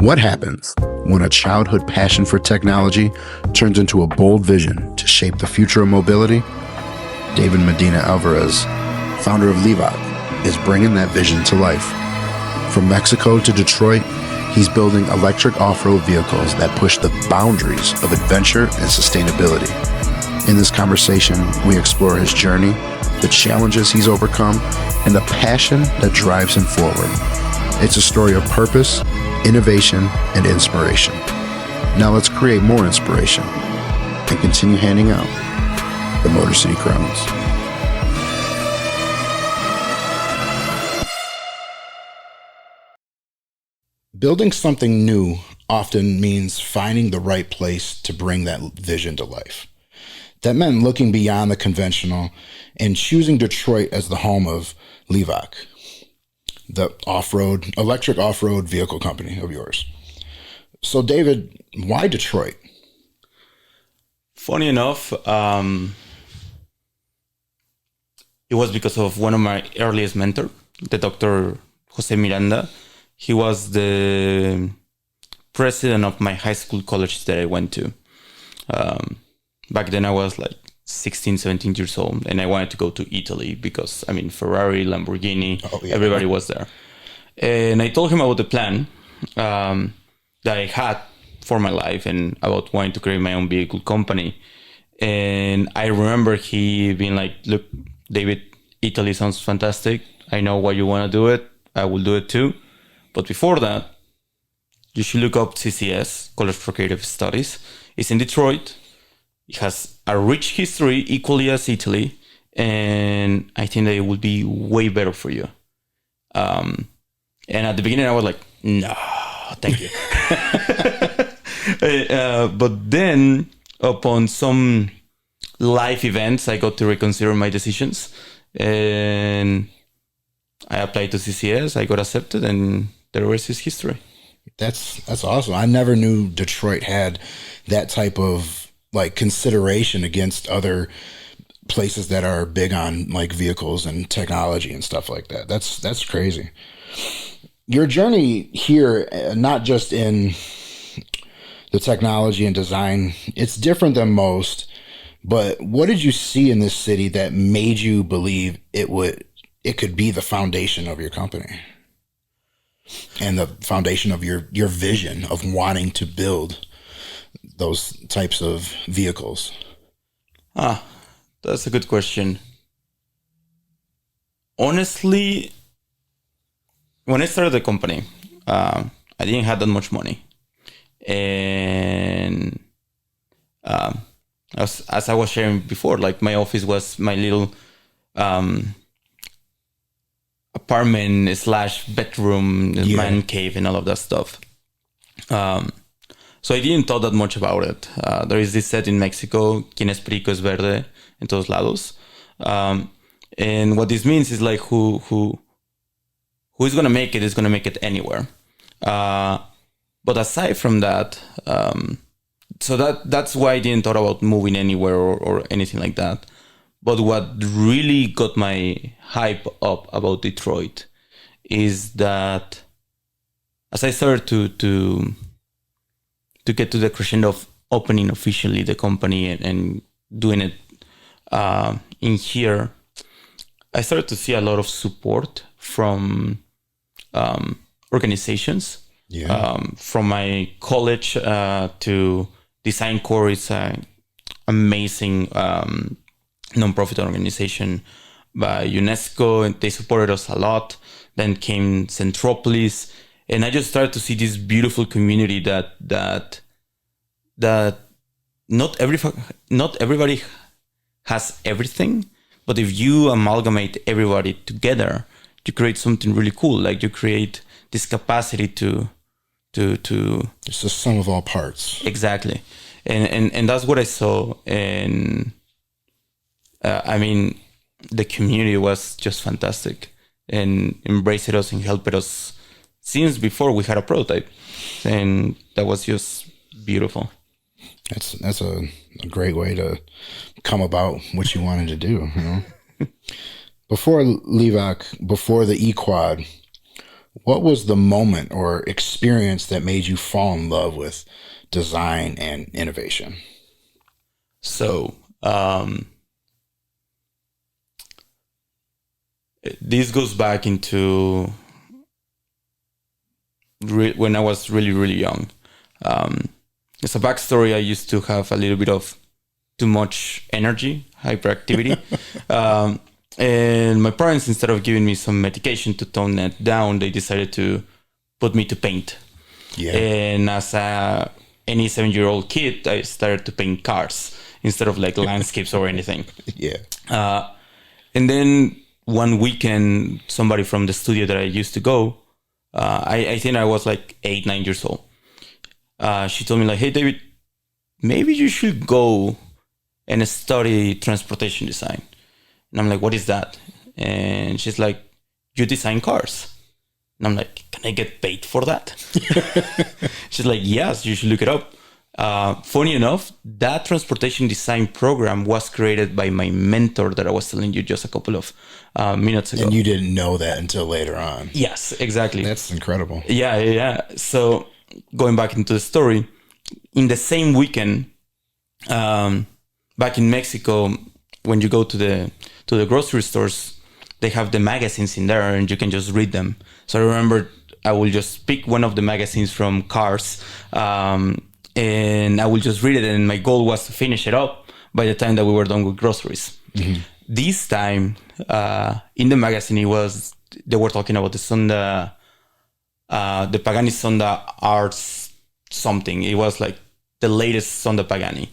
What happens when a childhood passion for technology turns into a bold vision to shape the future of mobility? David Medina Álvarez, founder of LIVAQ, is bringing that vision to life. From Mexico to Detroit, he's building electric off-road vehicles that push the boundaries of adventure and sustainability. In this conversation, we explore his journey, the challenges he's overcome, and the passion that drives him forward. It's a story of purpose, innovation, and inspiration. Now let's create more inspiration and continue handing out the Motor City Crowns. Building something new often means finding the right place to bring that vision to life. That meant looking beyond the conventional and choosing Detroit as the home of LIVAQ, the electric off-road vehicle company of yours. So David, why Detroit? Funny enough, it was because of one of my earliest mentors, the Dr. Jose Miranda. He was the president of my high school college that I went to. Back then I was like 16, 17 years old, and I wanted to go to Italy because, Ferrari, Lamborghini, everybody was there. And I told him about the plan that I had for my life and about wanting to create my own vehicle company. And I remember he being like, look, David, Italy sounds fantastic. I know why you want to do it. I will do it too. But before that, you should look up CCS, College for Creative Studies. It's in Detroit. It has a rich history, equally as Italy, and I think that it would be way better for you. And at the beginning, I was like, no, thank you. But then, upon some life events, I got to reconsider my decisions, and I applied to CCS. I got accepted, and the rest is history. That's awesome. I never knew Detroit had that type of consideration against other places that are big on vehicles and technology and stuff like that. That's crazy. Your journey here, not just in the technology and design, it's different than most, but what did you see in this city that made you believe it could be the foundation of your company and the foundation of your vision of wanting to build those types of vehicles? That's a good question. Honestly, when I started the company, I didn't have that much money. And as I was sharing before, my office was my little apartment / bedroom, man cave, and all of that stuff. So I didn't thought that much about it. There is this set in Mexico, quien es perico es verde, en todos lados. And what this means is who is going to make it is going to make it anywhere. But aside from that, so that's why I didn't thought about moving anywhere or anything like that. But what really got my hype up about Detroit is that as I started to get to the crescendo of opening officially the company and doing it in here, I started to see a lot of support from organizations. From my college to Design Corps, it's an amazing nonprofit organization by UNESCO, and they supported us a lot. Then came Centropolis, and I just started to see this beautiful community that not everybody has everything, but if you amalgamate everybody together, you create something really cool. You create this capacity to it's the sum of all parts. Exactly, and that's what I saw. And the community was just fantastic and embraced us and helped us since before we had a prototype, and that was just beautiful. That's a great way to come about what you wanted to do. Before LIVAQ, before the E-Quad, What was the moment or experience that made you fall in love with design and innovation? So this goes back into when I was really, really young. As a backstory, I used to have a little bit of too much energy, hyperactivity. And my parents, instead of giving me some medication to tone that down, they decided to put me to paint. Yeah. And as any 7-year-old kid, I started to paint cars instead of like landscapes or anything. Yeah. And then one weekend, somebody from the studio that I used to go, I think I was like 8, 9 years old. She told me like, hey, David, maybe you should go and study transportation design. And I'm like, what is that? And she's like, you design cars. And I'm like, can I get paid for that? She's like, yes, you should look it up. Funny enough, that transportation design program was created by my mentor that I was telling you just a couple of minutes ago. And you didn't know that until later on. Yes, exactly. That's incredible. Yeah. So going back into the story, in the same weekend, back in Mexico, when you go to the grocery stores, they have the magazines in there and you can just read them. So I remember I will just pick one of the magazines from Cars, and I will just read it. And my goal was to finish it up by the time that we were done with groceries. Mm-hmm. This time, in the magazine, they were talking about the Sonda, the Pagani Sonda Arts something. It was like the latest Sonda Pagani.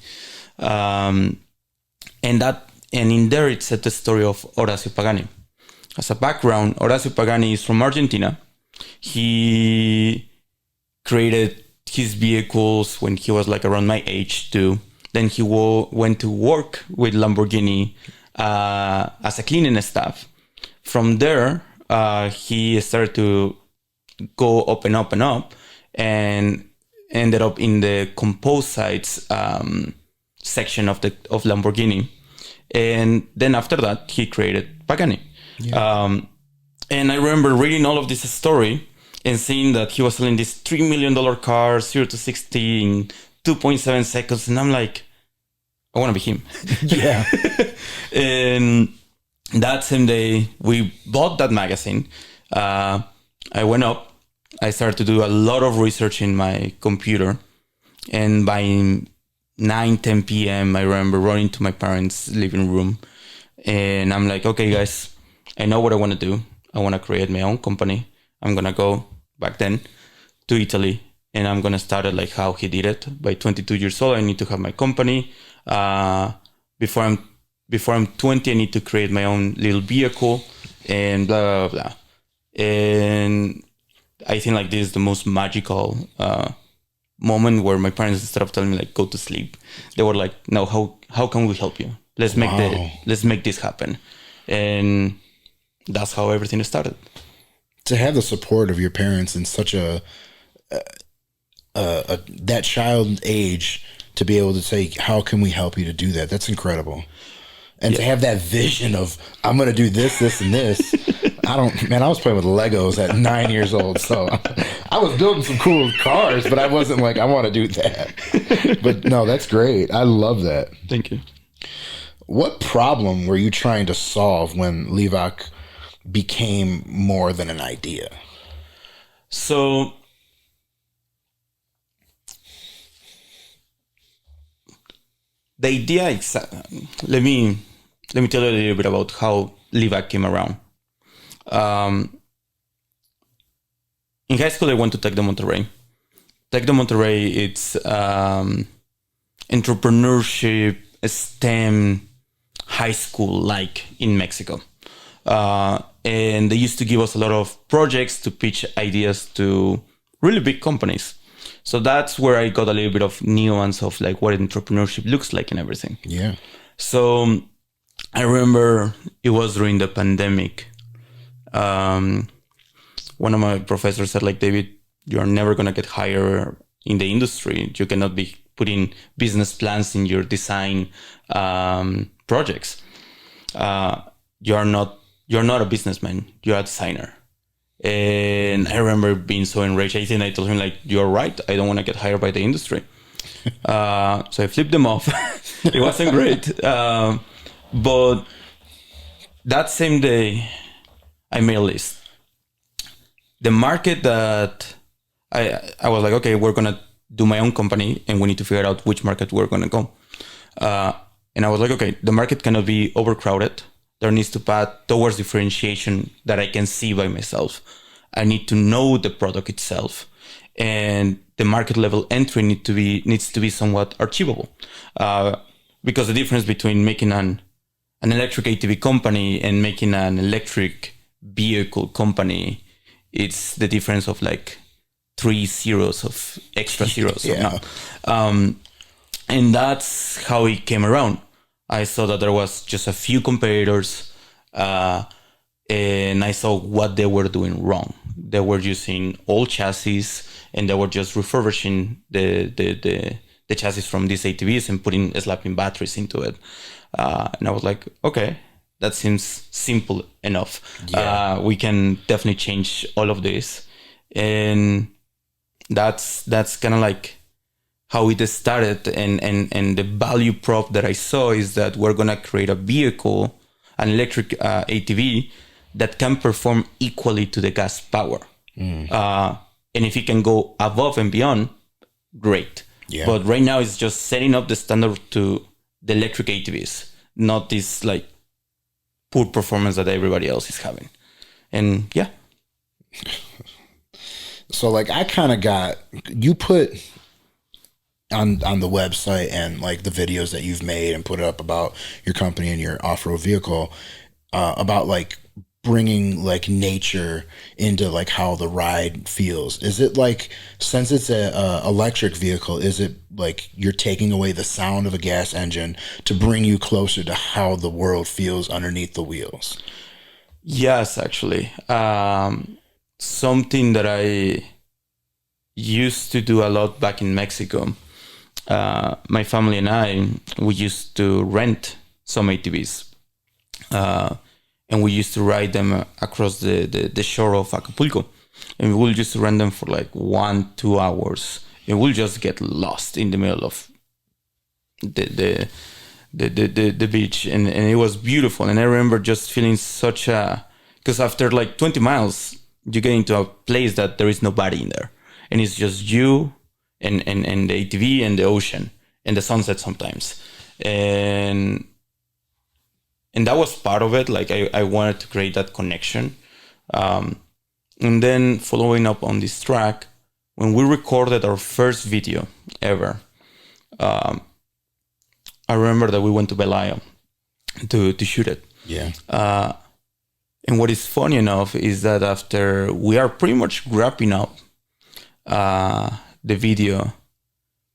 And in there, it said the story of Horacio Pagani. As a background, Horacio Pagani is from Argentina. He created his vehicles when he was like around my age too. Then he went to work with Lamborghini as a cleaning staff. From there, he started to go up and up and up, and ended up in the composites section of Lamborghini. And then after that, he created Pagani. Yeah. And I remember reading all of this story and seeing that he was selling this $3 million car, 0 to 60 in 2.7 seconds. And I'm like, I want to be him. Yeah. And that same day, we bought that magazine. I went up. I started to do a lot of research in my computer. And by 9, 10 p.m., I remember running to my parents' living room. And I'm like, okay, guys, I know what I want to do. I want to create my own company. I'm going to go back then to Italy. And I'm going to start it like how he did it. By 22 years old, I need to have my company. Before I'm 20, I need to create my own little vehicle and blah, blah, blah. And I think like this is the most magical moment where my parents, instead of telling me like go to sleep, they were like, no, how can we help you? Let's make this happen. And that's how everything started. To have the support of your parents in such a that child age, to be able to say, how can we help you to do that? That's incredible. And to have that vision of, I'm going to do this, this, and this. I was playing with Legos at 9 years old. So I was building some cool cars, but I wasn't like, I want to do that. But no, that's great. I love that. Thank you. What problem were you trying to solve when LIVAQ became more than an idea? So the idea, let me tell you a little bit about how LIVAQ came around. In high school, I went to Tec de Monterrey. Tec de Monterrey, it's entrepreneurship, STEM high school like in Mexico. And they used to give us a lot of projects to pitch ideas to really big companies. So that's where I got a little bit of nuance of like what entrepreneurship looks like and everything. Yeah. So I remember it was during the pandemic. One of my professors said like, David, you're never going to get hired in the industry. You cannot be putting business plans in your design projects. You're not a businessman. You're a designer. And I remember being so enraged. I think I told him, like, you're right. I don't want to get hired by the industry. So I flipped them off. It wasn't great. But that same day, I made a list. The market that I was like, okay, we're going to do my own company and we need to figure out which market we're going to go. And I was like, okay, the market cannot be overcrowded. There needs to path towards differentiation that I can see by myself. I need to know the product itself, and the market level entry needs to be somewhat achievable. Because the difference between making an electric ATV company and making an electric vehicle company, it's the difference of like 3 zeros of extra zeros. Yeah. And that's how it came around. I saw that there was just a few competitors, and I saw what they were doing wrong. They were using old chassis, and they were just refurbishing the chassis from these ATVs and slapping batteries into it. And I was like, okay, that seems simple enough. Yeah. We can definitely change all of this. And that's kind of like how it started, and the value prop that I saw is that we're gonna create a vehicle, an electric ATV that can perform equally to the gas power. And if it can go above and beyond, great. Yeah. But right now it's just setting up the standard to the electric ATVs, not this like poor performance that everybody else is having. And yeah. So like I kind of got, you put on the website and like the videos that you've made and put up about your company and your off-road vehicle, about like bringing like nature into like how the ride feels. Is it like, since it's a electric vehicle, is it like you're taking away the sound of a gas engine to bring you closer to how the world feels underneath the wheels? Yes, actually. Something that I used to do a lot back in Mexico. My family and I, we used to rent some ATVs. And we used to ride them across the shore of Acapulco. And we'll just rent them for like 1-2 hours. And we'll just get lost in the middle of the beach. And it was beautiful. And I remember just feeling such a... Because after like 20 miles, you get into a place that there is nobody in there. And it's just you and the ATV and the ocean and the sunset sometimes. And that was part of it. Like I wanted to create that connection. And then following up on this track, when we recorded our first video ever, I remember that we went to Belaya to shoot it. Yeah. And what is funny enough is that after we are pretty much wrapping up the video,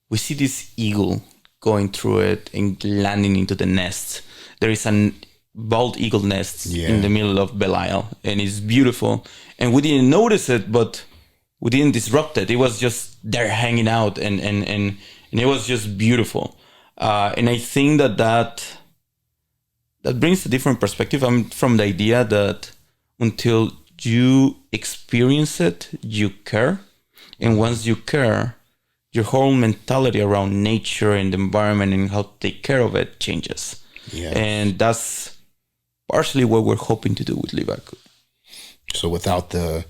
we see this eagle going through it and landing into the nest. There is a bald eagle nest in the middle of Belial, and it's beautiful. And we didn't notice it, but we didn't disrupt it. It was just there hanging out, and it was just beautiful. And I think that brings a different perspective. I'm from the idea that until you experience it, you care. And once you care, your whole mentality around nature and the environment and how to take care of it changes. Yeah. And that's partially what we're hoping to do with LIVAQ. So without the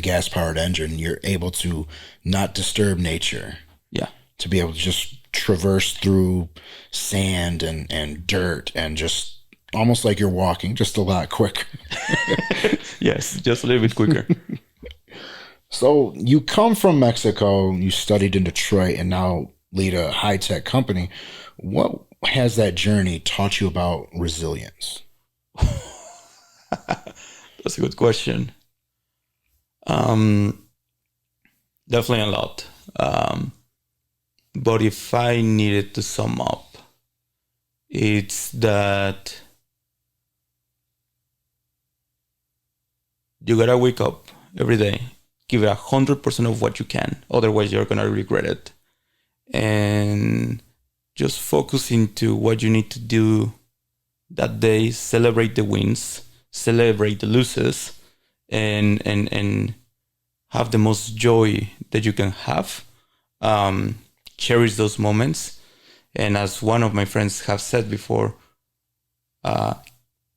gas-powered engine, you're able to not disturb nature. Yeah. To be able to just traverse through sand and dirt and just almost like you're walking, just a lot quicker. Yes, just a little bit quicker. So you come from Mexico, you studied in Detroit, and now lead a high-tech company. What has that journey taught you about resilience? That's a good question. Definitely a lot. But if I needed to sum up, it's that you gotta wake up every day, give it 100% of what you can. Otherwise, you're gonna regret it. And just focus into what you need to do that day. Celebrate the wins. celebrate the losses and have the most joy that you can have. Cherish those moments. And as one of my friends have said before,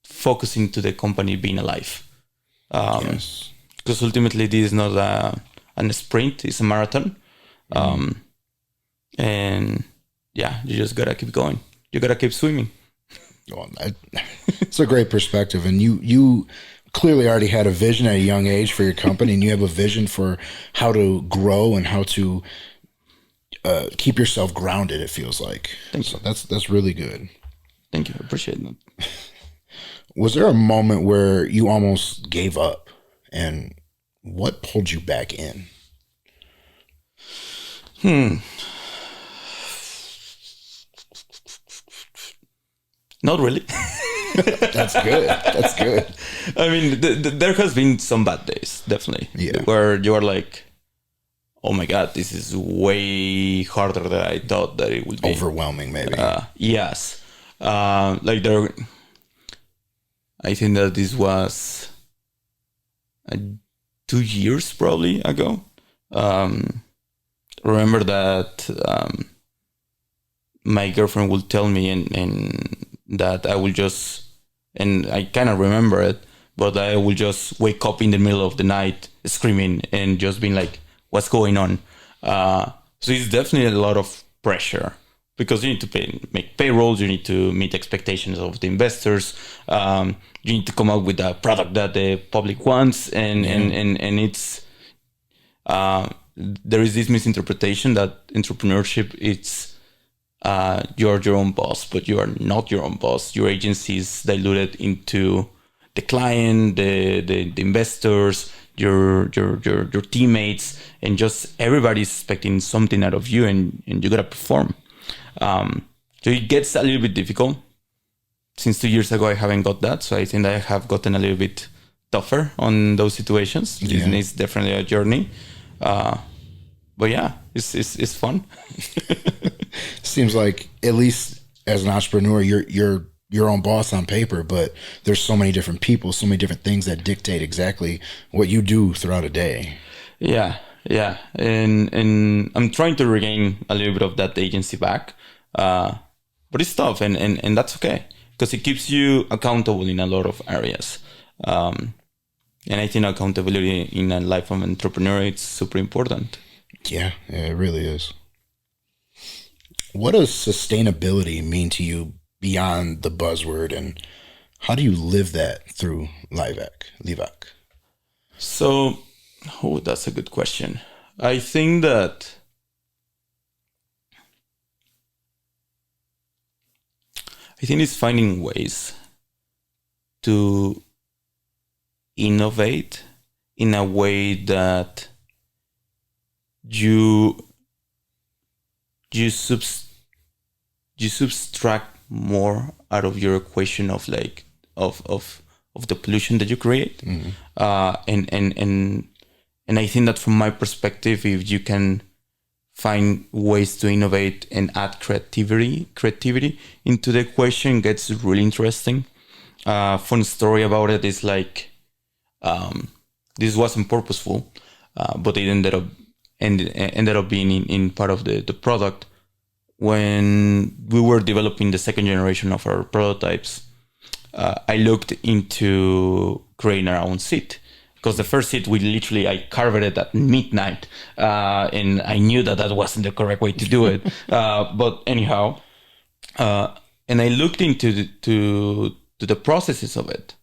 focusing to the company being alive. Yes. Because ultimately this is not a sprint, it's a marathon. And yeah, you just gotta keep going. You gotta keep swimming. Well, it's a great perspective. And you clearly already had a vision at a young age for your company, and you have a vision for how to grow and how to keep yourself grounded, it feels like. Thank you. That's really good. Thank you. I appreciate that. Was there a moment where you almost gave up, and what pulled you back in? Not really. That's good. That's good. I mean, there has been some bad days, definitely. Yeah. Where you are like, oh my God, this is way harder than I thought that it would be. Overwhelming, maybe. Yes. Like there, I think that this was 2 years probably ago. Remember that my girlfriend would tell me and that I will just, and I kind of remember it, but I will just wake up in the middle of the night screaming and just being like, what's going on? So it's definitely a lot of pressure because you need to make payrolls, you need to meet expectations of the investors, you need to come up with a product that the public wants, and it's there is this misinterpretation that entrepreneurship it's you're your own boss, but you are not your own boss. Your agency is diluted into the client, the investors, your teammates, and just everybody's expecting something out of you, and you gotta perform. So it gets a little bit difficult. Since 2 years ago, I haven't got that, so I think I have gotten a little bit tougher on those situations. Yeah. It's definitely a journey, but yeah, it's fun. Seems like, at least as an entrepreneur, you're your own boss on paper, but there's so many different people, so many different things that dictate exactly what you do throughout a day. Yeah. And I'm trying to regain a little bit of that agency back. But it's tough, and that's okay, because it keeps you accountable in a lot of areas. And I think accountability in a life of an entrepreneur, it's super important. Yeah, it really is. What does sustainability mean to you beyond the buzzword, and how do you live that through LIVAQ? So, that's a good question. I think it's finding ways to innovate in a way that you subtract more out of your equation of like of the pollution that you create. Mm-hmm. And I think that from my perspective, if you can find ways to innovate and add creativity into the equation, it gets really interesting. Fun story about it is like this wasn't purposeful, but it ended up being in part of the product. When we were developing the second generation of our prototypes, I looked into creating our own seat, because the first seat I carved it at midnight, and I knew that wasn't the correct way to do it. But anyhow, and I looked into the processes of it,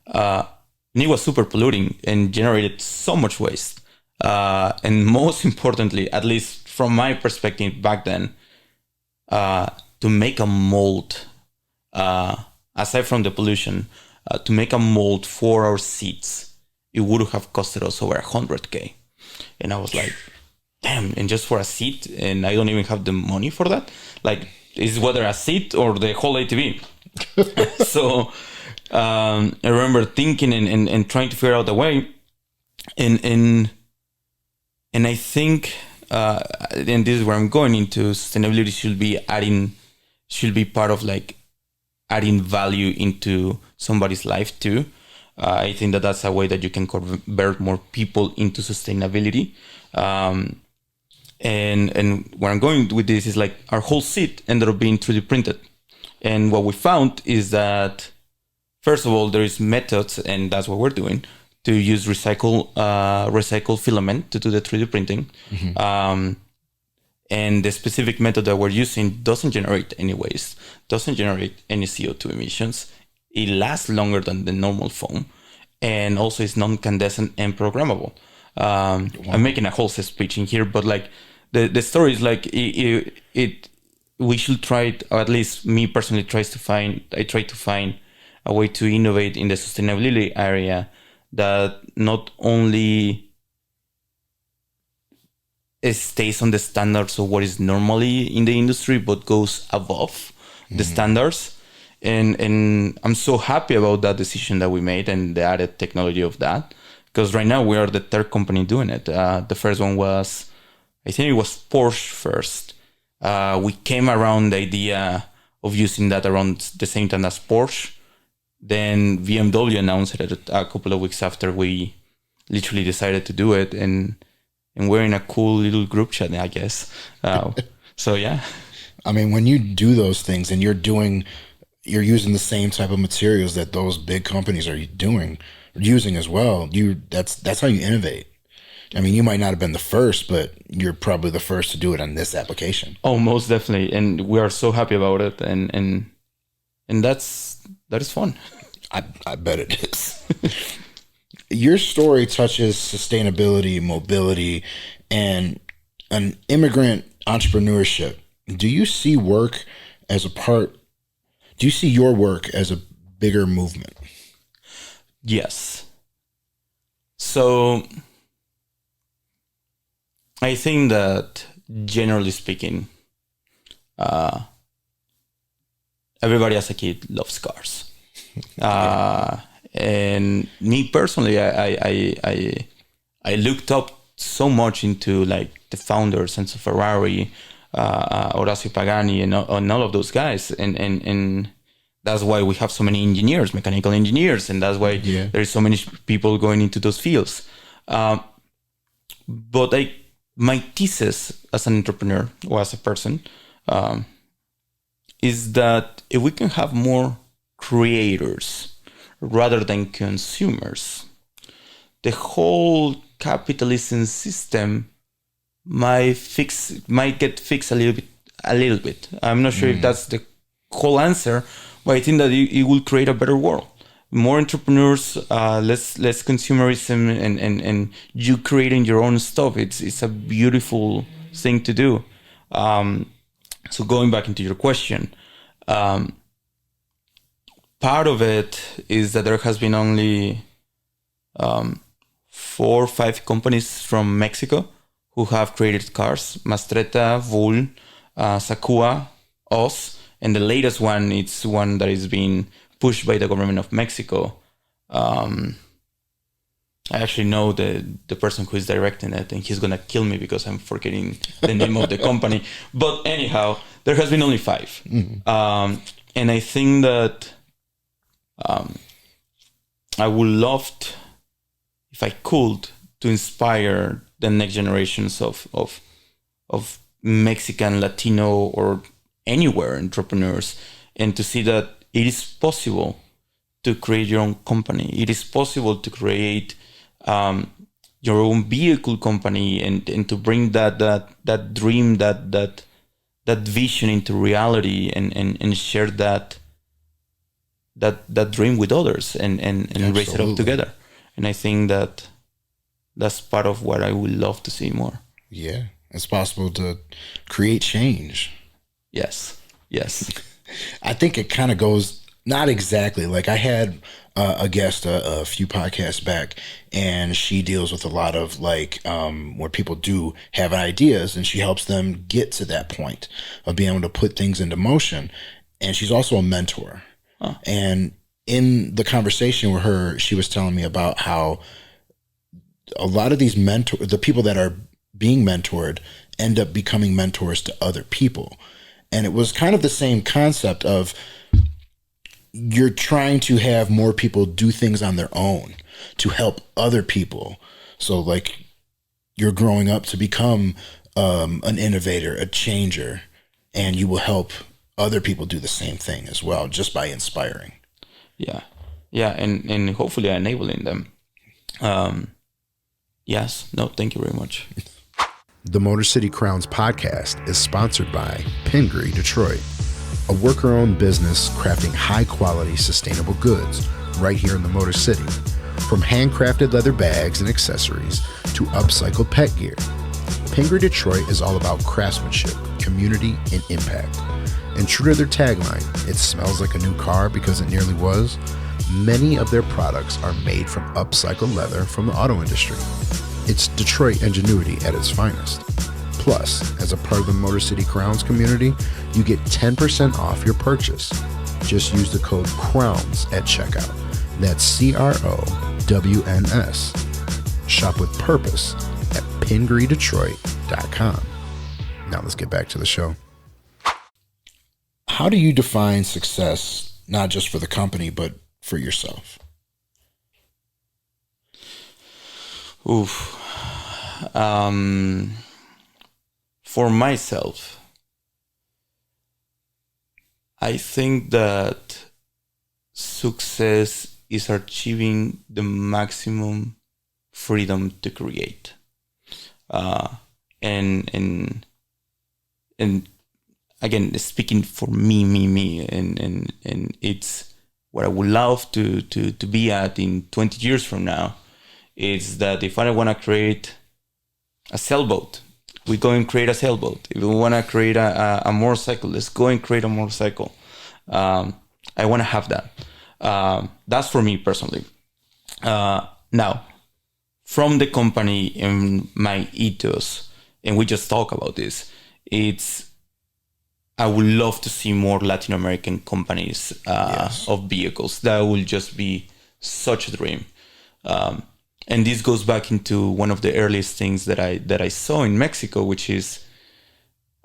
and it was super polluting and generated so much waste. And most importantly, at least from my perspective back then, to make a mold, aside from the pollution, to make a mold for our seats, it would have costed us over $100K. And I was like, damn, and just for a seat, and I don't even have the money for that. Like, is whether a seat or the whole ATV. So I remember thinking and trying to figure out a way. And I think, and this is where I'm going into, sustainability should be part of like adding value into somebody's life too. I think that that's a way that you can convert more people into sustainability. And where I'm going with this is like our whole seat ended up being 3D printed. And what we found is that, first of all, there is methods, and that's what we're doing, to use recycle filament to do the 3D printing. And the specific method that we're using doesn't generate any waste, doesn't generate any CO2 emissions. It lasts longer than the normal foam, and also is non-incandescent and programmable. I'm making a wholesale speech in here, but like the story is like we should try it, or at least me personally I try to find a way to innovate in the sustainability area that not only stays on the standards of what is normally in the industry, but goes above the standards. And I'm so happy about that decision that we made and the added technology of that, because right now we are the third company doing it. The first one was, I think it was Porsche first. We came around the idea of using that around the same time as Porsche. Then BMW announced it a couple of weeks after we literally decided to do it. And we're in a cool little group chat, I guess. So, yeah. I mean, when you do those things and you're using the same type of materials that those big companies are using as well, that's how you innovate. I mean, you might not have been the first, but you're probably the first to do it on this application. Oh, most definitely. And we are so happy about it. And that is fun. I bet it is. Your story touches sustainability, mobility, and an immigrant entrepreneurship. Do you see your work as a bigger movement? Yes. So I think that generally speaking, everybody as a kid loves cars. And me personally, I looked up so much into like the founders, Enzo Ferrari, Horacio Pagani, and all of those guys, and that's why we have so many engineers, mechanical engineers, and that's why there is so many people going into those fields. But my thesis as an entrepreneur or as a person is that if we can have more creators rather than consumers, the whole capitalism system might get fixed a little bit. I'm not sure if that's the whole answer, but I think that it will create a better world. More entrepreneurs, less consumerism, and you creating your own stuff. It's a beautiful thing to do. So going back into your question, part of it is that there has been only 4 or 5 companies from Mexico who have created cars: Mastretta, Bull, Sakua, us, and the latest one, it's one that is being pushed by the government of Mexico. I actually know the person who is directing it, and he's gonna kill me because I'm forgetting the name of the company. But anyhow, there has been only 5. And I think that I would love, if I could, to inspire the next generations of Mexican, Latino, or anywhere entrepreneurs, and to see that it is possible to create your own company. It is possible to create your own vehicle company, and to bring that dream, that vision into reality, and share that dream with others, and raise it up together. And I think that that's part of what I would love to see more. Yeah, it's possible to create change. Yes. I think it kind of goes, not exactly. Like I had a guest a few podcasts back, and she deals with a lot of like where people do have ideas, and she helps them get to that point of being able to put things into motion. And she's also a mentor. Huh. And in the conversation with her, she was telling me about how a lot of these the people that are being mentored end up becoming mentors to other people. And it was kind of the same concept of you're trying to have more people do things on their own to help other people. So like you're growing up to become an innovator, a changer, and you will help other people do the same thing as well, just by inspiring. Yeah. And hopefully enabling them. Yes. No, thank you very much. The Motor City Crowns podcast is sponsored by Pingree Detroit, a worker-owned business crafting high-quality, sustainable goods right here in the Motor City. From handcrafted leather bags and accessories to upcycled pet gear, Pingree Detroit is all about craftsmanship, community, and impact. And true to their tagline, it smells like a new car because it nearly was, many of their products are made from upcycled leather from the auto industry. It's Detroit ingenuity at its finest. Plus, as a part of the Motor City Crowns community, you get 10% off your purchase. Just use the code CROWNS at checkout. That's CROWNS. Shop with purpose at pingreedetroit.com. Now let's get back to the show. How do you define success, not just for the company, but for yourself? Oof. For myself, I think that success is achieving the maximum freedom to create. And again, speaking for me, and it's what I would love to be at in 20 years from now. Is that if I want to create a sailboat, we go and create a sailboat. If we want to create a motorcycle, let's go and create a motorcycle. I want to have that. That's for me personally. Now, from the company and my ethos, and we just talk about this, I would love to see more Latin American companies of vehicles. That will just be such a dream. And this goes back into one of the earliest things that I saw in Mexico, which is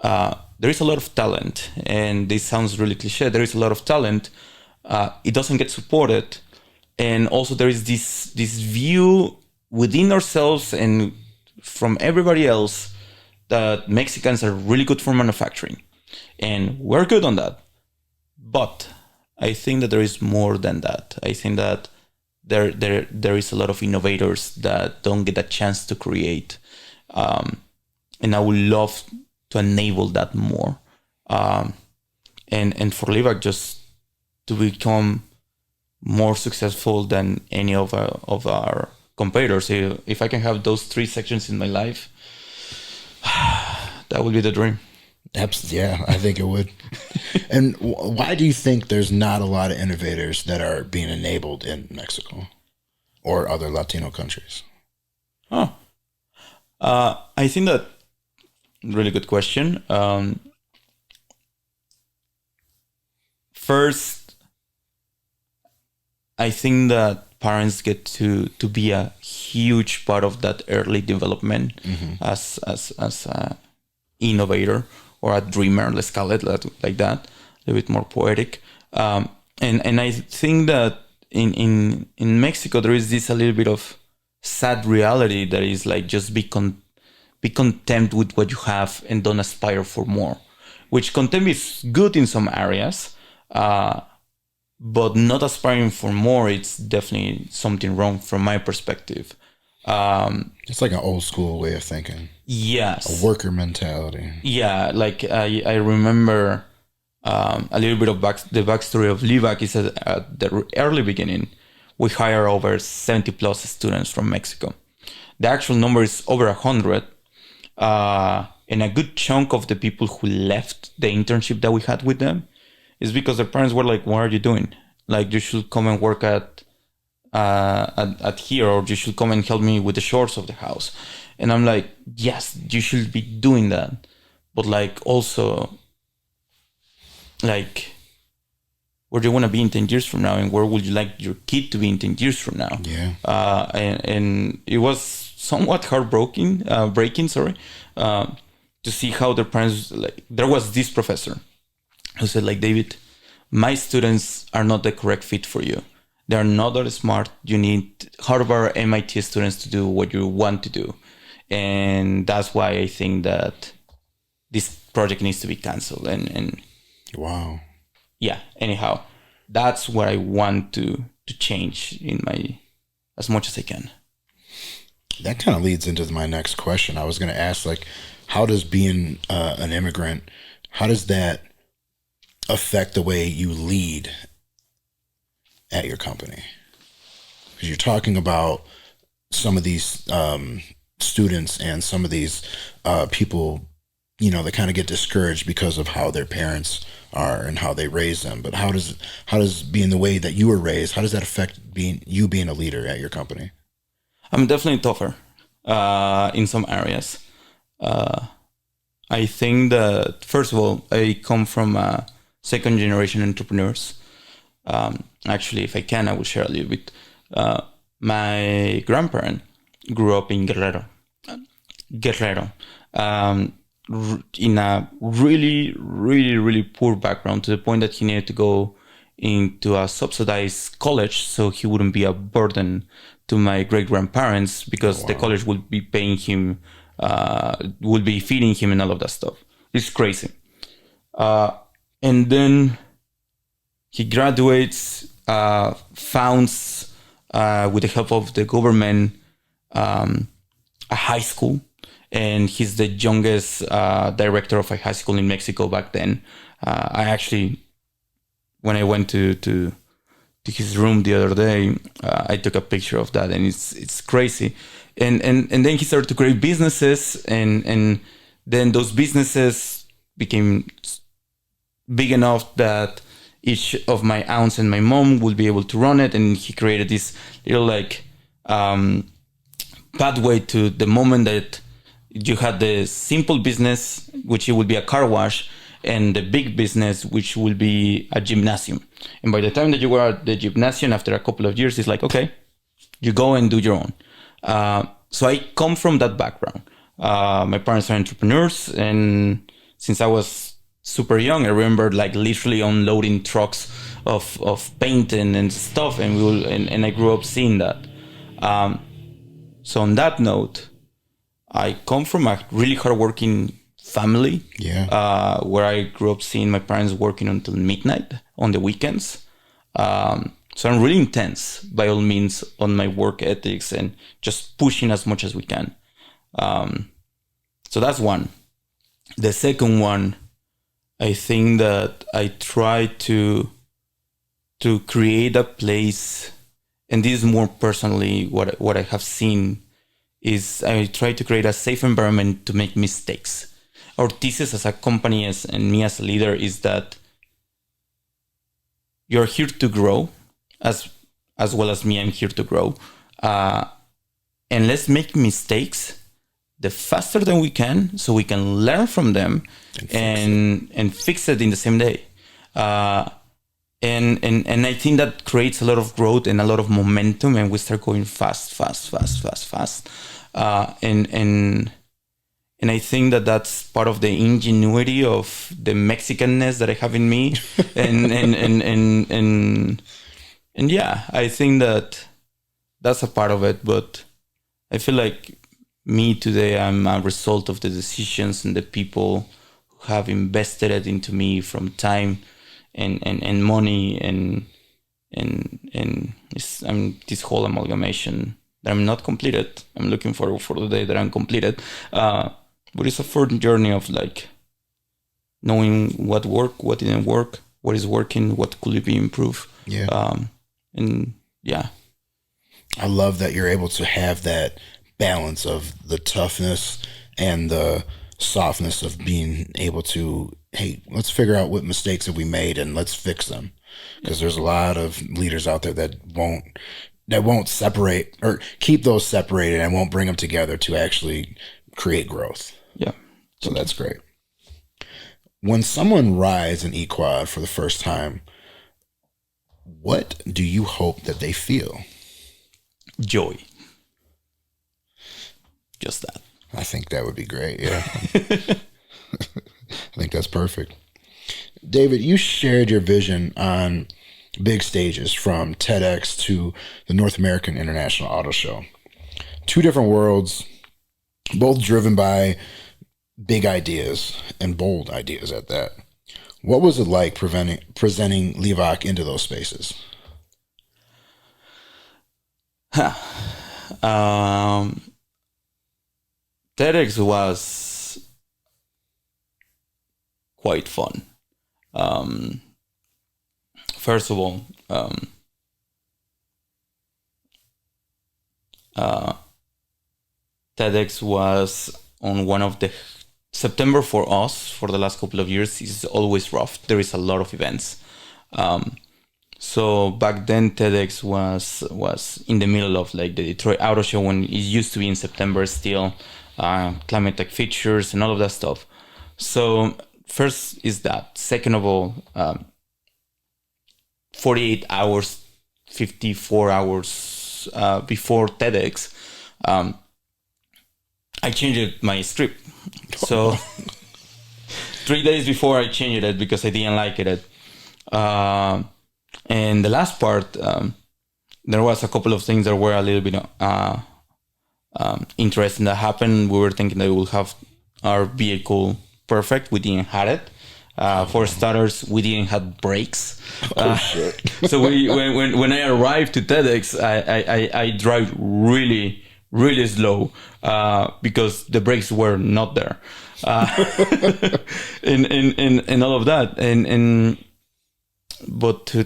there is a lot of talent, and this sounds really cliche. There is a lot of talent. It doesn't get supported, and also there is this view within ourselves and from everybody else that Mexicans are really good for manufacturing, and we're good on that. But I think that there is more than that. I think that there is a lot of innovators that don't get a chance to create, and I would love to enable that more, and for LIVAQ just to become more successful than any of our competitors. If I can have those 3 sections in my life, that would be the dream. Yeah, I think it would. And why do you think there's not a lot of innovators that are being enabled in Mexico or other Latino countries? I think that really good question. First, I think that parents get to be a huge part of that early development as a innovator or a dreamer, let's call it like that, a little bit more poetic. And I think that in Mexico there is this a little bit of sad reality that is like just be content with what you have and don't aspire for more. Which content is good in some areas, but not aspiring for more, it's definitely something wrong from my perspective. It's like an old school way of thinking. Yes. A worker mentality. Yeah, like I remember a little bit of the backstory of LIVAQ is at the early beginning, we hire over 70 plus students from Mexico. The actual number is over 100. And a good chunk of the people who left the internship that we had with them is because their parents were like, what are you doing? Like, you should come and work at here, or you should come and help me with the chores of the house. And I'm like, yes, you should be doing that. But like, also, like, where do you want to be in 10 years from now? And where would you like your kid to be in 10 years from now? Yeah. And it was somewhat heartbreaking, to see how their parents, like, there was this professor who said, like, David, my students are not the correct fit for you. They are not that smart. You need Harvard, MIT students to do what you want to do. And that's why I think that this project needs to be canceled. And wow. Yeah, anyhow, that's what I want to change in my, as much as I can. That kind of leads into my next question. I was going to ask, like, how does being an immigrant, how does that affect the way you lead at your company? Because you're talking about some of these students and some of these people, you know, they kind of get discouraged because of how their parents are and how they raise them. But how does being the way that you were raised, how does that affect being a leader at your company? I'm definitely tougher in some areas. I think that, first of all, I come from second generation entrepreneurs. Actually, if I can, I will share a little bit. My grandparent grew up in Guerrero, in a really, really, really poor background, to the point that he needed to go into a subsidized college so he wouldn't be a burden to my great grandparents, because the college would be paying him, would be feeding him and all of that stuff. It's crazy. And then he graduates, founds, with the help of the government, a high school. And he's the youngest director of a high school in Mexico back then. I actually, when I went to his room the other day, I took a picture of that, and it's crazy. And then he started to create businesses, and then those businesses became big enough that each of my aunts and my mom would be able to run it. And he created this little pathway to the moment that you had the simple business, which it would be a car wash, and the big business, which will be a gymnasium. And by the time that you were at the gymnasium, after a couple of years, it's like, okay, you go and do your own. So I come from that background. My parents are entrepreneurs, and since I was super young, I remember like literally unloading trucks of paint and stuff, and I grew up seeing that. So on that note, I come from a really hardworking family, where I grew up seeing my parents working until midnight on the weekends. So I'm really intense, by all means, on my work ethics and just pushing as much as we can. So that's one. The second one, I think that I try to create a place, and this is more personally what I have seen, is I try to create a safe environment to make mistakes. Our thesis as a company and me as a leader is that you're here to grow, as well as me, I'm here to grow. And let's make mistakes the faster than we can, so we can learn from them and fix it in the same day. And I think that creates a lot of growth and a lot of momentum, and we start going fast. And I think that that's part of the ingenuity of the Mexicanness that I have in me. And yeah, I think that that's a part of it. But I feel like me today, I'm a result of the decisions and the people who have invested it into me from time and money and this whole amalgamation that I'm not completed. I'm looking forward for the day that I'm completed. But it's a further journey of like knowing what worked, what didn't work, what is working, what could be improved. And yeah. I love that you're able to have that balance of the toughness and the softness of being able to, hey, let's figure out what mistakes have we made and let's fix them. Because there's a lot of leaders out there that won't separate or keep those separated and won't bring them together to actually create growth. Yeah. So that's great. When someone rides an E-Quad for the first time, what do you hope that they feel? Joy. Just that. I think that would be great. Yeah. I think that's perfect. David, you shared your vision on big stages from TEDx to the North American International Auto Show. Two different worlds, both driven by big ideas and bold ideas at that. What was it like presenting LIVAQ into those spaces? TEDx was quite fun. First of all, TEDx was on one of the September for us for the last couple of years is always rough. There is a lot of events. So back then TEDx was in the middle of like the Detroit Auto Show when it used to be in September still, climate tech features and all of that stuff. So first is that. Second of all, 48 hours, 54 hours before TEDx, I changed my script. So 3 days before I changed it because I didn't like it. And the last part, there was a couple of things that were a little bit interesting that happened. We were thinking that we would have our vehicle perfect. We didn't have it. For starters, we didn't have brakes. Shit. So when I arrived to TEDx, I drive really, really slow because the brakes were not there. And all of that. But to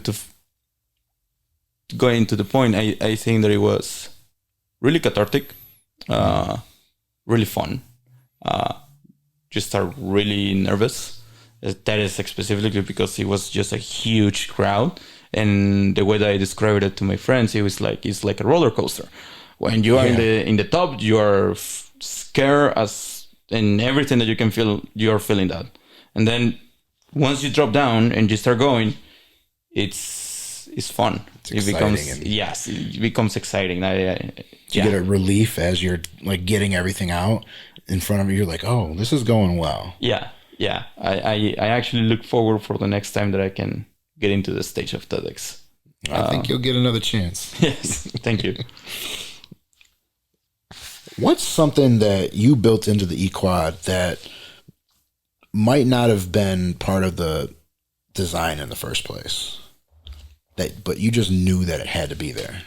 going to the point, I think that it was really cathartic, really fun. Just start really nervous. That is specifically because it was just a huge crowd, and the way that I described it to my friends, it's like a roller coaster. When you are in the top, you are scared and everything that you can feel, you are feeling that. And then once you drop down and you start going, it's fun. It becomes exciting. You get a relief as you're like getting everything out in front of you. You're like, oh, this is going well. Yeah. I actually look forward for the next time that I can get into the stage of TEDx. I think you'll get another chance. Yes, thank you. What's something that you built into the eQuad that might not have been part of the design in the first place, but you just knew that it had to be there?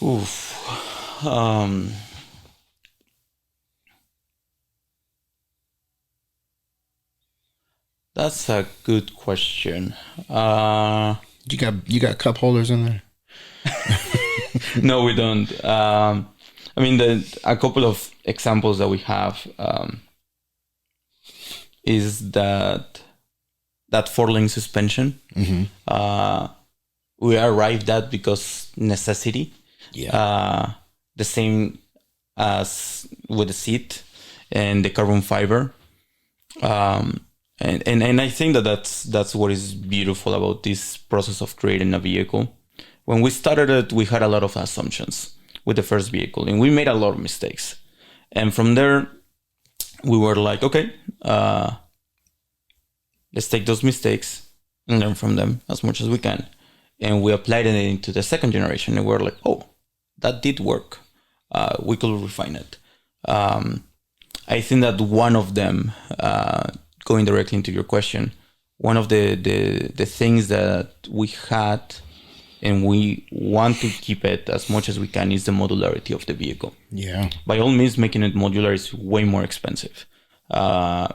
Oof. That's a good question. You got cup holders in there? No, we don't. I mean, a couple of examples that we have is that four-link suspension. Mm-hmm. We arrived at because necessity. Yeah. The same as with the seat and the carbon fiber. And I think that's what is beautiful about this process of creating a vehicle. When we started it, we had a lot of assumptions with the first vehicle, and we made a lot of mistakes. And from there, we were like, okay, let's take those mistakes and learn from them as much as we can. And we applied it into the second generation, and we're like, oh, that did work. We could refine it. I think that one of them, going directly into your question, one of the things that we had and we want to keep it as much as we can is the modularity of the vehicle. Yeah. By all means, making it modular is way more expensive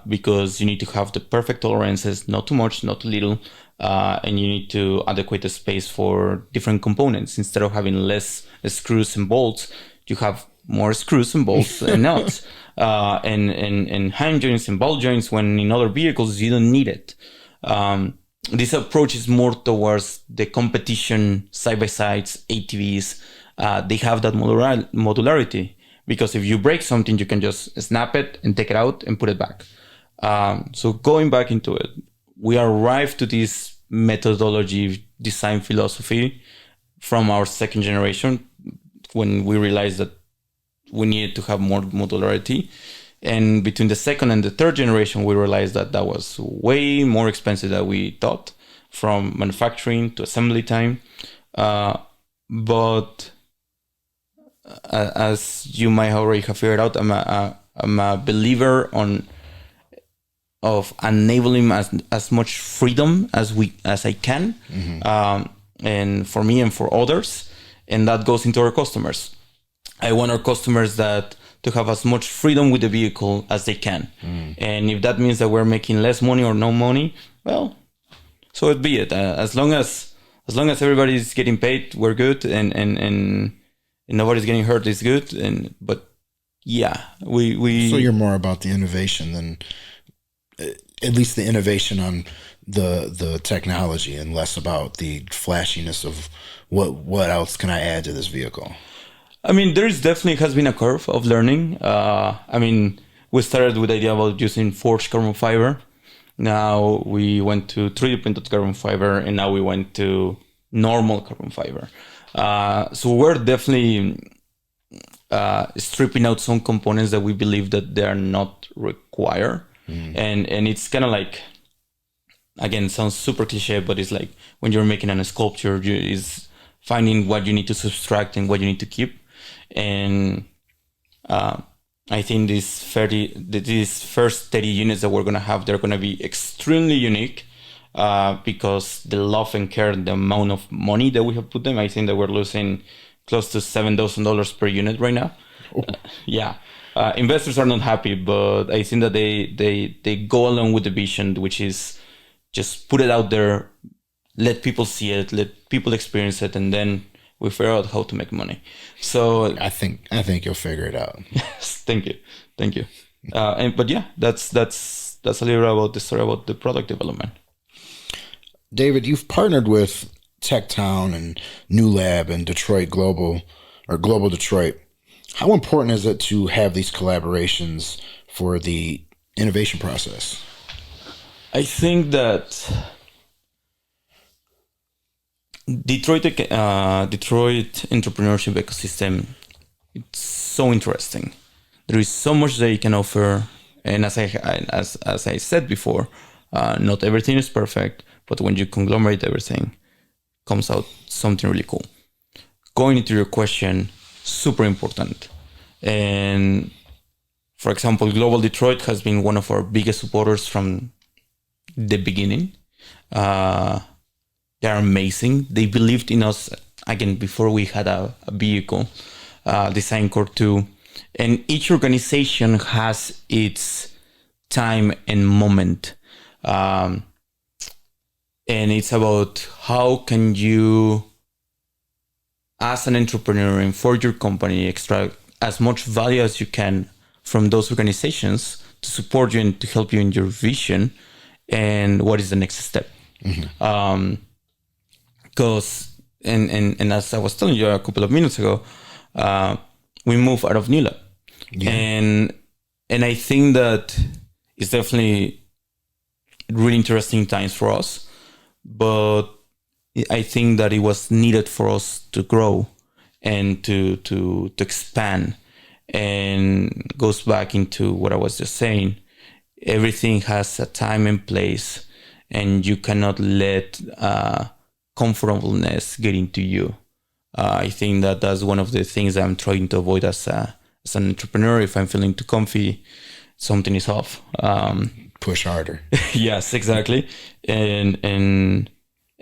because you need to have the perfect tolerances, not too much, not too little, and you need to adequate the space for different components. Instead of having less screws and bolts, you have more screws and bolts and nuts. And hand joints and ball joints, when in other vehicles you don't need it. This approach is more towards the competition side-by-sides, ATVs. They have that modularity because if you break something, you can just snap it and take it out and put it back. So going back into it, we arrived to this methodology design philosophy from our second generation when we realized that we needed to have more modularity. And between the second and the third generation, we realized that that was way more expensive than we thought, from manufacturing to assembly time. But as you might already have figured out, I'm a believer of enabling as much freedom as I can, and for me and for others, and that goes into our customers. I want our customers to have as much freedom with the vehicle as they can, and if that means that we're making less money or no money, well, so it be it. As long as everybody's getting paid, we're good, and nobody's getting hurt is good. But yeah, we. So you're more about the innovation than, at least the innovation on the technology, and less about the flashiness of what else can I add to this vehicle. I mean, there is definitely has been a curve of learning. I mean, we started with the idea about using forged carbon fiber. Now we went to 3D printed carbon fiber, and now we went to normal carbon fiber. So we're definitely stripping out some components that we believe that they are not required. And it's kind of like, again, sounds super cliche, but it's like when you're making a sculpture, is finding what you need to subtract and what you need to keep. And I think these first 30 units that we're going to have, they're going to be extremely unique because the love and care, the amount of money that we have put them, I think that we're losing close to $7,000 per unit right now. Yeah. Investors are not happy, but I think that they go along with the vision, which is just put it out there, let people see it, let people experience it, and then we figure out how to make money. So I think you'll figure it out. Yes, thank you. But yeah, that's a little about the story about the product development. David, you've partnered with TechTown and New Lab and Detroit Global Detroit. How important is it to have these collaborations for the innovation process? I think that Detroit entrepreneurship ecosystem, it's so interesting. There is so much that you can offer, and as I said before, not everything is perfect, but when you conglomerate everything, comes out something really cool. Going into your question, super important. And for example, Global Detroit has been one of our biggest supporters from the beginning. They're amazing. They believed in us, again, before we had a vehicle, Design Core 2. And each organization has its time and moment. And it's about how can you, as an entrepreneur and for your company, extract as much value as you can from those organizations to support you and to help you in your vision and what is the next step. Because, and as I was telling you a couple of minutes ago, we moved out of New Lab. Yeah. And I think that it's definitely really interesting times for us, but I think that it was needed for us to grow and to expand, and goes back into what I was just saying. Everything has a time and place, and you cannot let comfortableness get into you. I think that that's one of the things I'm trying to avoid as an entrepreneur. If I'm feeling too comfy, something is off. Push harder. Yes, exactly. And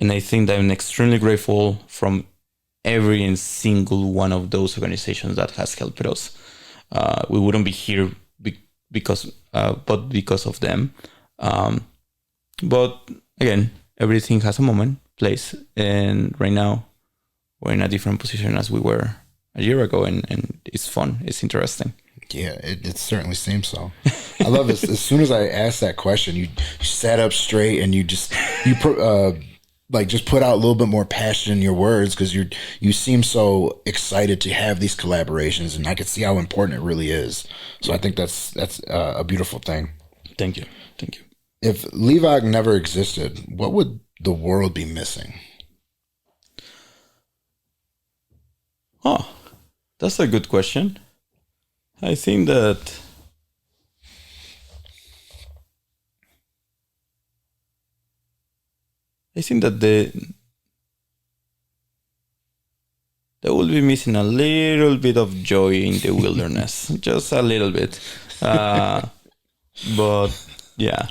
I think that I'm extremely grateful from every and single one of those organizations that has helped us. We wouldn't be here because of them. But again, everything has a moment, place, and right now we're in a different position as we were a year ago, and it's fun. It's interesting. Yeah, it certainly seems so. I love this. As soon as I asked that question, you sat up straight and you just put out a little bit more passion in your words, because you seem so excited to have these collaborations, and I can see how important it really is. So I think that's a beautiful thing. Thank you. If LIVAQ never existed, what would the world be missing? Oh, that's a good question. I think that I think that they will be missing a little bit of joy in the wilderness, just a little bit. But yeah.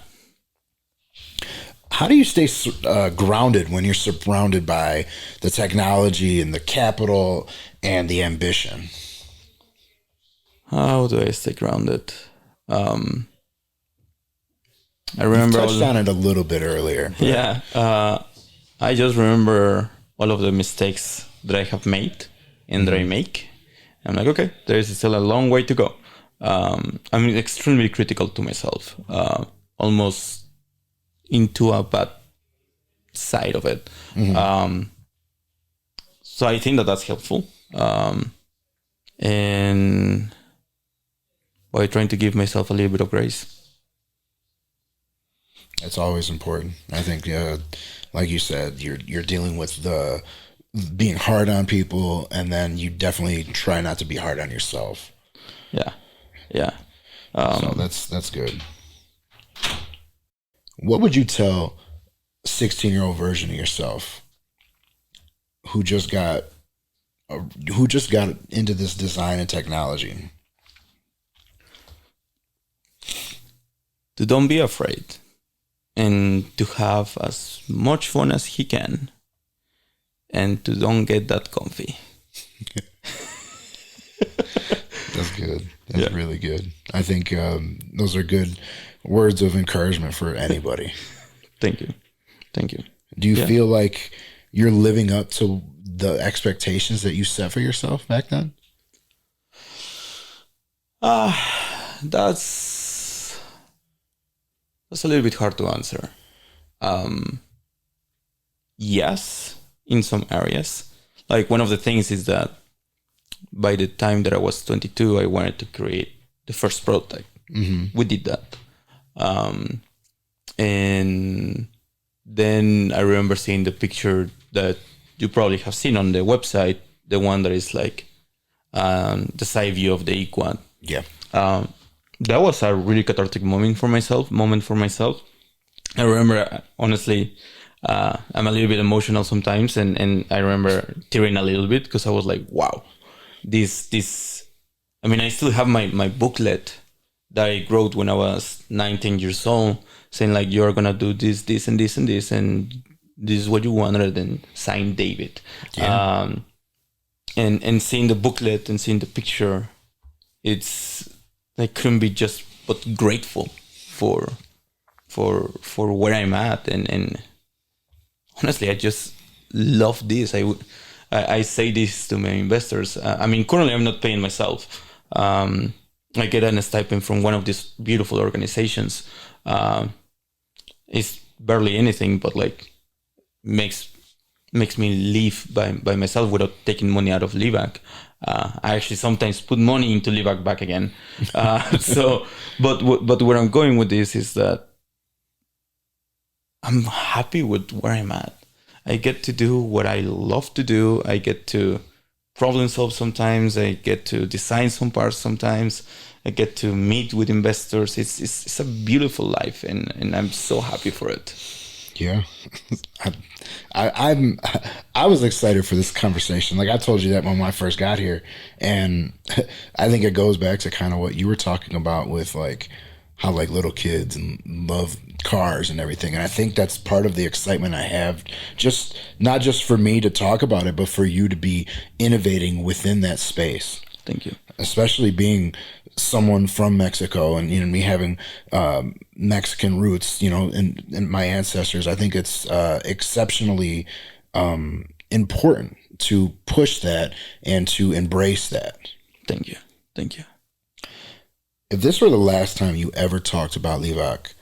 How do you stay grounded when you're surrounded by the technology and the capital and the ambition? How do I stay grounded? I remember you touched on it a little bit earlier. But... Yeah. I just remember all of the mistakes that I have made and that I make. I'm like, okay, there is still a long way to go. I'm extremely critical to myself, almost into a bad side of it. So I think that that's helpful. And by trying to give myself a little bit of grace. It's always important. I think, like you said, you're dealing with the being hard on people, and then you definitely try not to be hard on yourself. Yeah. So that's good. What would you tell 16-year-old version of yourself who just got into this design and technology? To don't be afraid, and to have as much fun as he can, and to don't get that comfy. That's good. That's really good. I think those are good words of encouragement for anybody. Thank you. Do you feel like you're living up to the expectations that you set for yourself back then? That's a little bit hard to answer. Yes, in some areas. Like, one of the things is that by the time that I was 22, I wanted to create the first prototype. We did that. And then I remember seeing the picture that you probably have seen on the website, the one that is like the side view of the E-Quad. Yeah. That was a really cathartic moment for myself. I remember, honestly, I'm a little bit emotional sometimes, and I remember tearing a little bit because I was like, wow, this. I mean, I still have my booklet that I wrote when I was 19 years old, saying like, you're gonna do this, and this, and this, and this is what you wanted, and signed David. Yeah. And seeing the booklet and seeing the picture, I couldn't be just but grateful for where I'm at, and honestly, I just love this. I say this to my investors. I mean, currently I'm not paying myself. I get a stipend from one of these beautiful organizations. It's barely anything, but like makes me live by myself without taking money out of LIVAQ. I actually sometimes put money into LIVAQ back again. But where I'm going with this is that I'm happy with where I'm at. I get to do what I love to do. I get to problem solve sometimes. I get to design some parts sometimes. I get to meet with investors. It's a beautiful life, and I'm so happy for it. Yeah. I was excited for this conversation. Like I told you that when I first got here, and I think it goes back to kind of what you were talking about with like how like little kids and love cars and everything. And I think that's part of the excitement I have, just not just for me to talk about it, but for you to be innovating within that space. Thank you. Especially being someone from Mexico, and me having Mexican roots, in my ancestors. I think it's exceptionally important to push that and to embrace that. Thank you. If this were the last time you ever talked about LIVAQ,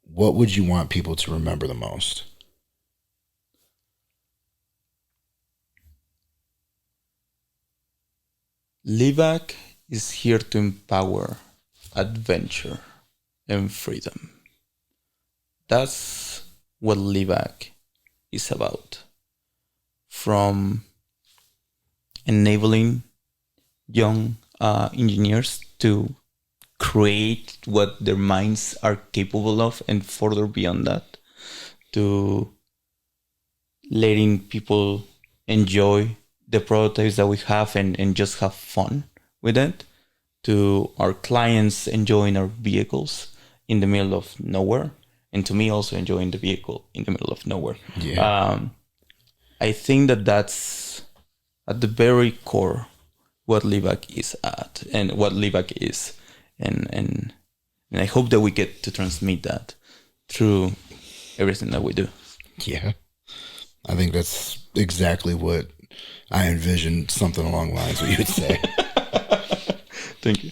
what would you want people to remember the most? LIVAQ is here to empower adventure and freedom. That's what LIVAQ is about. From enabling young engineers to create what their minds are capable of, and further beyond that, to letting people enjoy the prototypes that we have and just have fun with it, to our clients enjoying our vehicles in the middle of nowhere, and to me also enjoying the vehicle in the middle of nowhere. Yeah. I think that that's at the very core what LIVAQ is at, and what LIVAQ is, and I hope that we get to transmit that through everything that we do. Yeah. I think that's exactly what I envisioned, something along the lines what you would say. Thank you.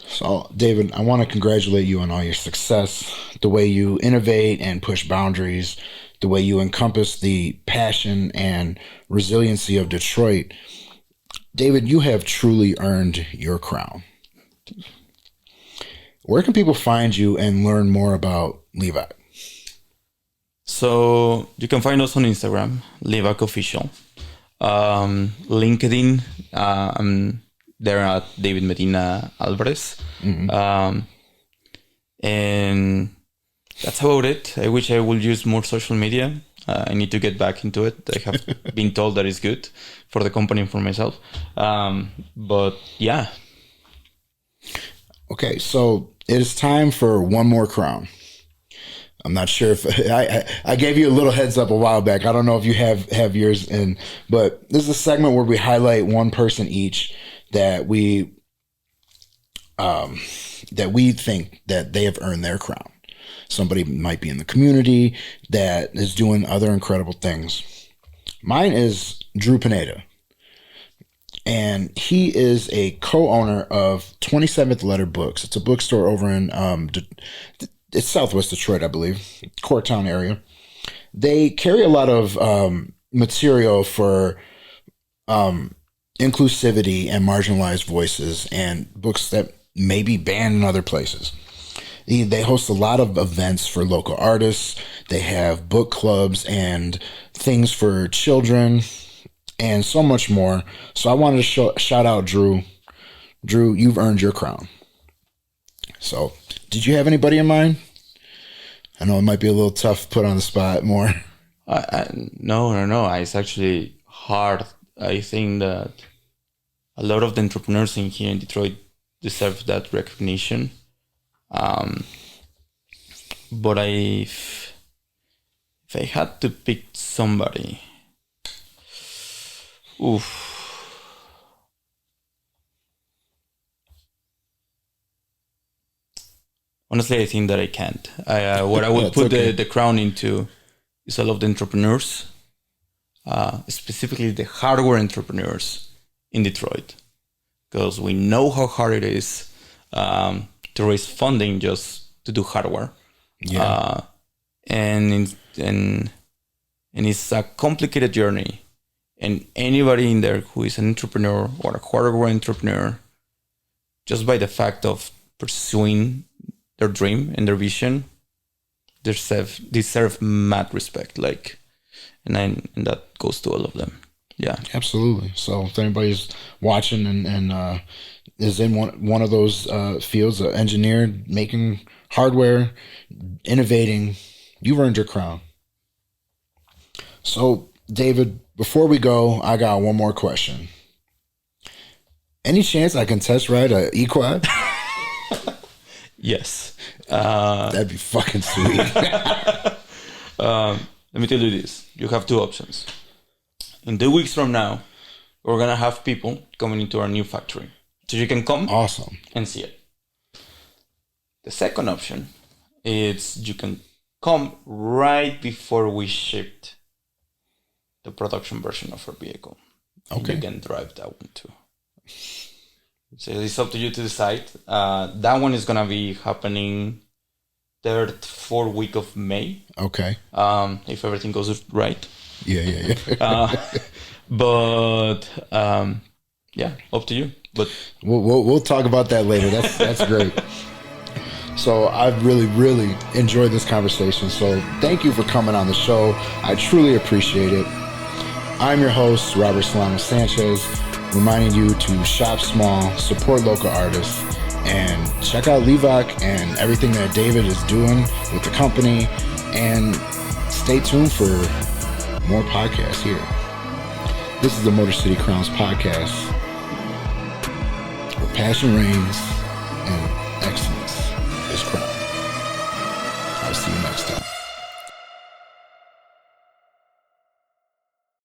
So, David, I want to congratulate you on all your success, the way you innovate and push boundaries, the way you encompass the passion and resiliency of Detroit. David, you have truly earned your crown. Where can people find you and learn more about LIVAQ? So you can find us on Instagram, LIVAQ Official. LinkedIn, I'm there at David Medina Álvarez. And that's about it. I wish I would use more social media. I need to get back into it. I have been told that it's good for the company and for myself. But yeah. Okay, so it is time for one more crown. I'm not sure if I gave you a little heads up a while back. I don't know if you have yours in, but this is a segment where we highlight one person each that we think that they have earned their crown. Somebody might be in the community that is doing other incredible things. Mine is Drew Pineda, and he is a co-owner of 27th Letter Books. It's a bookstore over in it's Southwest Detroit, I believe, Corktown area. They carry a lot of material for inclusivity and marginalized voices, and books that may be banned in other places. They host a lot of events for local artists. They have book clubs and things for children and so much more. So I wanted to shout out Drew. Drew, you've earned your crown. So, did you have anybody in mind? I know it might be a little tough to put on the spot more. No. It's actually hard. I think that a lot of the entrepreneurs in here in Detroit deserve that recognition. But if I had to pick somebody, honestly, I think that I can't. What I would put the crown into is all of the entrepreneurs, specifically the hardware entrepreneurs in Detroit, because we know how hard it is to raise funding just to do hardware. Yeah. And it's a complicated journey. And anybody in there who is an entrepreneur or a hardware entrepreneur, just by the fact of pursuing their dream and their vision, deserve mad respect. And that goes to all of them. Yeah, absolutely. So if anybody's watching and is in one of those fields, an engineer, making hardware, innovating, you've earned your crown. So, David, before we go, I got one more question. Any chance I can test ride a E-Quad? Yes. That'd be fucking sweet. Let me tell you this. You have two options. In 2 weeks from now, we're going to have people coming into our new factory. So you can come and see it. The second option is you can come right before we shipped the production version of our vehicle. Okay. You can drive that one too. So it's up to you to decide. That one is going to be happening third, fourth week of May. Okay. If everything goes right. Yeah. Yeah, up to you. But we'll talk about that later. That's great. So I've really enjoyed this conversation. So thank you for coming on the show. I truly appreciate it. I'm your host, Robert Solano Sanchez, reminding you to shop small, support local artists, and check out LIVAQ and everything that David is doing with the company. And stay tuned for more podcasts here. This is the Motor City Crowns podcast, where passion reigns and excellence is crowned. I'll see you next time.